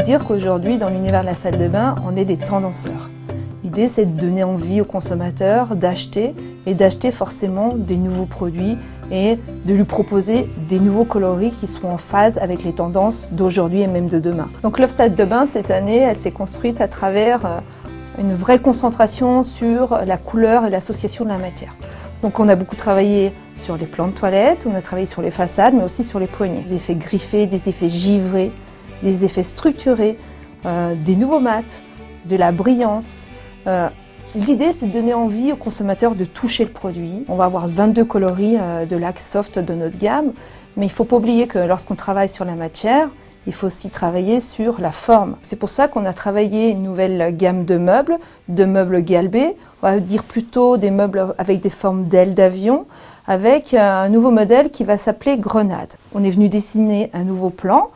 dire qu'aujourd'hui, dans l'univers de la salle de bain, on est des tendanceurs. L'idée, c'est de donner envie aux consommateurs d'acheter, et d'acheter forcément des nouveaux produits et de lui proposer des nouveaux coloris qui seront en phase avec les tendances d'aujourd'hui et même de demain. Donc l'offre salle de bain, cette année, elle s'est construite à travers une vraie concentration sur la couleur et l'association de la matière. Donc on a beaucoup travaillé sur les plans de toilette, on a travaillé sur les façades, mais aussi sur les poignées. Des effets griffés, des effets givrés, des effets structurés, des nouveaux mats, de la brillance. L'idée, c'est de donner envie aux consommateurs de toucher le produit. On va avoir 22 coloris de l'Axe Soft de notre gamme, mais il ne faut pas oublier que lorsqu'on travaille sur la matière, il faut aussi travailler sur la forme. C'est pour ça qu'on a travaillé une nouvelle gamme de meubles galbés. On va dire plutôt des meubles avec des formes d'ailes d'avion, avec un nouveau modèle qui va s'appeler Grenade. On est venu dessiner un nouveau plan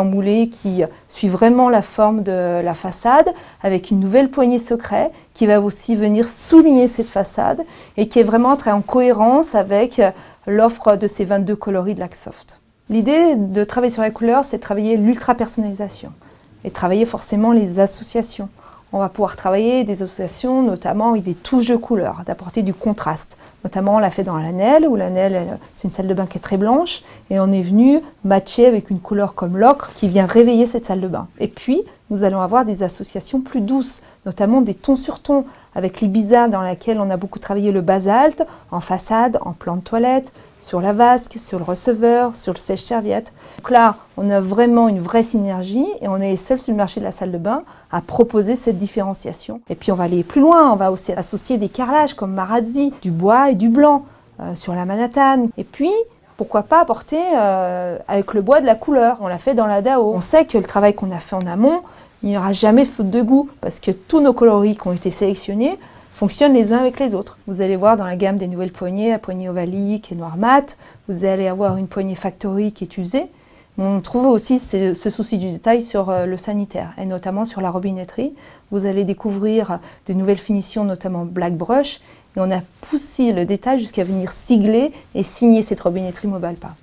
moulé qui suit vraiment la forme de la façade, avec une nouvelle poignée secret qui va aussi venir souligner cette façade et qui est vraiment très en cohérence avec l'offre de ces 22 coloris de l'Axe Soft. L'idée de travailler sur la couleur, c'est de travailler l'ultra-personnalisation et travailler forcément les associations. On va pouvoir travailler des associations, notamment avec des touches de couleur, d'apporter du contraste. Notamment, on l'a fait dans l'Annelle, où l'Annelle, c'est une salle de bain qui est très blanche, et on est venu matcher avec une couleur comme l'ocre qui vient réveiller cette salle de bain. Et puis, nous allons avoir des associations plus douces, notamment des tons sur tons, avec l'Ibiza dans laquelle on a beaucoup travaillé le basalte, en façade, en plan de toilette, sur la vasque, sur le receveur, sur le sèche-serviette. Donc là, on a vraiment une vraie synergie et on est seul sur le marché de la salle de bain à proposer cette différenciation. Et puis on va aller plus loin, on va aussi associer des carrelages comme Marazzi, du bois et du blanc sur la Manhattan. Et puis, pourquoi pas apporter avec le bois de la couleur. On l'a fait dans la Dao. On sait que le travail qu'on a fait en amont, il n'y aura jamais faute de goût parce que tous nos coloris qui ont été sélectionnés fonctionnent les uns avec les autres. Vous allez voir dans la gamme des nouvelles poignées, la poignée ovalique et noir mat, vous allez avoir une poignée factory qui est usée. On trouve aussi ce souci du détail sur le sanitaire et notamment sur la robinetterie. Vous allez découvrir de nouvelles finitions, notamment black brush, et on a poussé le détail jusqu'à venir sigler et signer cette robinetterie Mobalpa.